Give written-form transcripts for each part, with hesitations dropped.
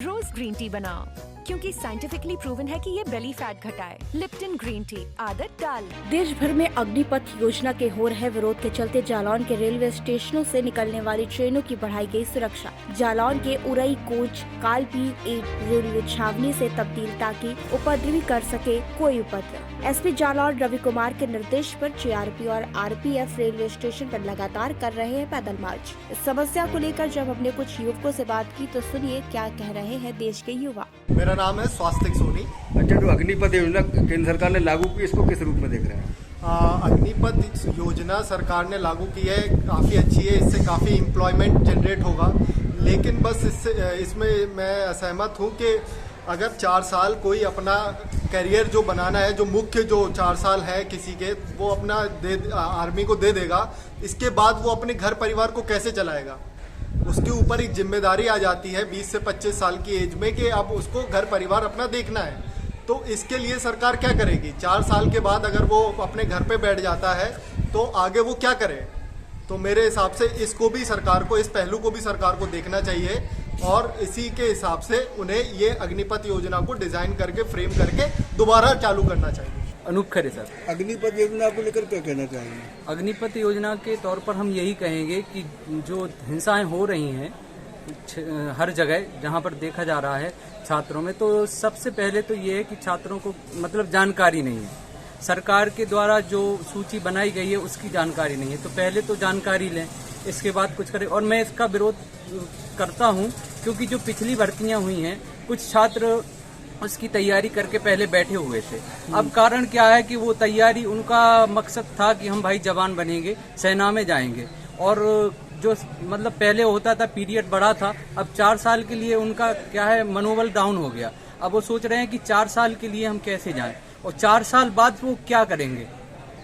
रोज green tea बनाओ क्योंकि scientifically proven है कि ये बेली फैट घटाए। लिप्टन ग्रीन टी, आदत डाल। देश भर में अग्निपथ योजना के हो रहे विरोध के चलते जालौन के रेलवे स्टेशनों से निकलने वाली ट्रेनों की बढ़ाई गई सुरक्षा। जालौन के उरई कोच कालपी 8 रेलवे छावनी से तब्दील ताकि उपद्रवी कर सके कोई उपद्रव। एसपी जालौन रवि कुमार के निर्देश पर जीआरपी और आरपीएफ रेलवे स्टेशन पर लगातार कर रहे हैं पैदल मार्च। इस समस्या को लेकर जब हमने कुछ युवकों से बात की तो सुनिए क्या कह रहे हैं देश के युवा। मेरा नाम है स्वास्तिक सोनी। अच्छा, जो अग्निपथ योजना केंद्र सरकार ने लागू की, इसको किस रूप में देख रहे हैं? अग्निपथ योजना सरकार ने लागू की है, काफ़ी अच्छी है, इससे काफ़ी एम्प्लॉयमेंट जनरेट होगा। लेकिन बस इसमें मैं असहमत हूँ कि अगर 4 साल कोई अपना करियर जो बनाना है, जो मुख्य जो 4 साल है किसी के, वो अपना आर्मी को दे देगा, इसके बाद वो अपने घर परिवार को कैसे चलाएगा? उसके ऊपर एक जिम्मेदारी आ जाती है 20 से 25 साल की एज में कि अब उसको घर परिवार अपना देखना है। तो इसके लिए सरकार क्या करेगी? 4 साल के बाद अगर वो अपने घर पे बैठ जाता है तो आगे वो क्या करे? तो मेरे हिसाब से इसको भी सरकार को, इस पहलू को भी सरकार को देखना चाहिए और इसी के हिसाब से उन्हें ये अग्निपथ योजना को डिजाइन करके, फ्रेम करके दोबारा चालू करना चाहिए। अनूप खरे सर, अग्निपथ योजना को लेकर क्या कहना चाहेंगे? अग्निपथ योजना के तौर पर हम यही कहेंगे कि जो हिंसाएं हो रही हैं हर जगह जहां पर देखा जा रहा है छात्रों में, तो सबसे पहले तो ये है कि छात्रों को मतलब जानकारी नहीं है। सरकार के द्वारा जो सूची बनाई गई है उसकी जानकारी नहीं है, तो पहले तो जानकारी लें, इसके बाद कुछ करें। और मैं इसका विरोध करता हूं क्योंकि जो पिछली भर्तियां हुई हैं, कुछ छात्र उसकी तैयारी करके पहले बैठे हुए थे। अब कारण क्या है कि वो तैयारी, उनका मकसद था कि हम भाई जवान बनेंगे, सेना में जाएंगे, और जो मतलब पहले होता था पीरियड बड़ा था, अब 4 साल के लिए उनका क्या है, मनोबल डाउन हो गया। अब वो सोच रहे हैं कि 4 साल के लिए हम कैसे जाएं और 4 साल बाद वो क्या करेंगे।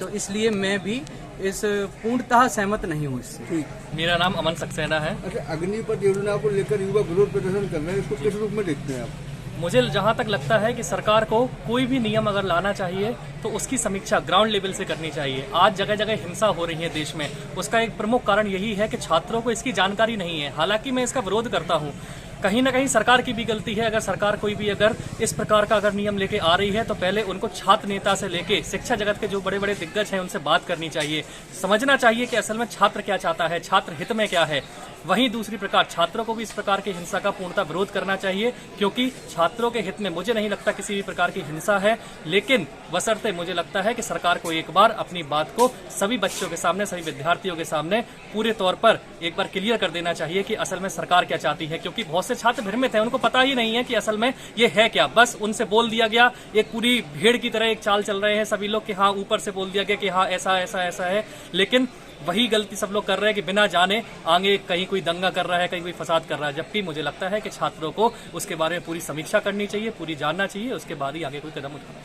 तो इसलिए मैं भी इस पूर्णतः सहमत नहीं हूँ इससे। मेरा नाम अमन सक्सेना है। अच्छा, अग्निपथ योजना को लेकर युवा विरोध प्रदर्शन कर रहे हैं, इसको किस रूप में देखते हैं आप? मुझे जहाँ तक लगता है कि सरकार को कोई भी नियम अगर लाना चाहिए तो उसकी समीक्षा ग्राउंड लेवल से करनी चाहिए। आज जगह जगह हिंसा हो रही है देश में, उसका एक प्रमुख कारण यही है कि छात्रों को इसकी जानकारी नहीं है। हालांकि मैं इसका विरोध करता हूँ, कहीं ना कहीं सरकार की भी गलती है। अगर सरकार कोई भी अगर इस प्रकार का अगर नियम लेके आ रही है तो पहले उनको छात्र नेता से लेके शिक्षा जगत के जो बड़े बड़े दिग्गज हैं उनसे बात करनी चाहिए, समझना चाहिए कि असल में छात्र क्या चाहता है, छात्र हित में क्या है। वहीं दूसरी प्रकार छात्रों को भी इस प्रकार की हिंसा का पूर्णतः विरोध करना चाहिए, क्योंकि छात्रों के हित में मुझे नहीं लगता किसी भी प्रकार की हिंसा है। लेकिन बशर्ते मुझे लगता है कि सरकार को एक बार अपनी बात को सभी बच्चों के सामने, सभी विद्यार्थियों के सामने पूरे तौर पर एक बार क्लियर कर देना चाहिए कि असल में सरकार क्या चाहती है। क्योंकि बहुत से छात्र भ्रमित हैं, उनको पता ही नहीं है कि असल में ये है क्या। बस उनसे बोल दिया गया, एक पूरी भीड़ की तरह एक चाल चल रहे हैं सभी लोग कि हाँ, ऊपर से बोल दिया गया कि हाँ ऐसा ऐसा ऐसा है। लेकिन वही गलती सब लोग कर रहे हैं कि बिना जाने आगे कहीं कोई दंगा कर रहा है, कहीं कोई फसाद कर रहा है। जबकि मुझे लगता है कि छात्रों को उसके बारे में पूरी समीक्षा करनी चाहिए, पूरी जानना चाहिए, उसके बाद ही आगे कोई कदम उठाना चाहिए।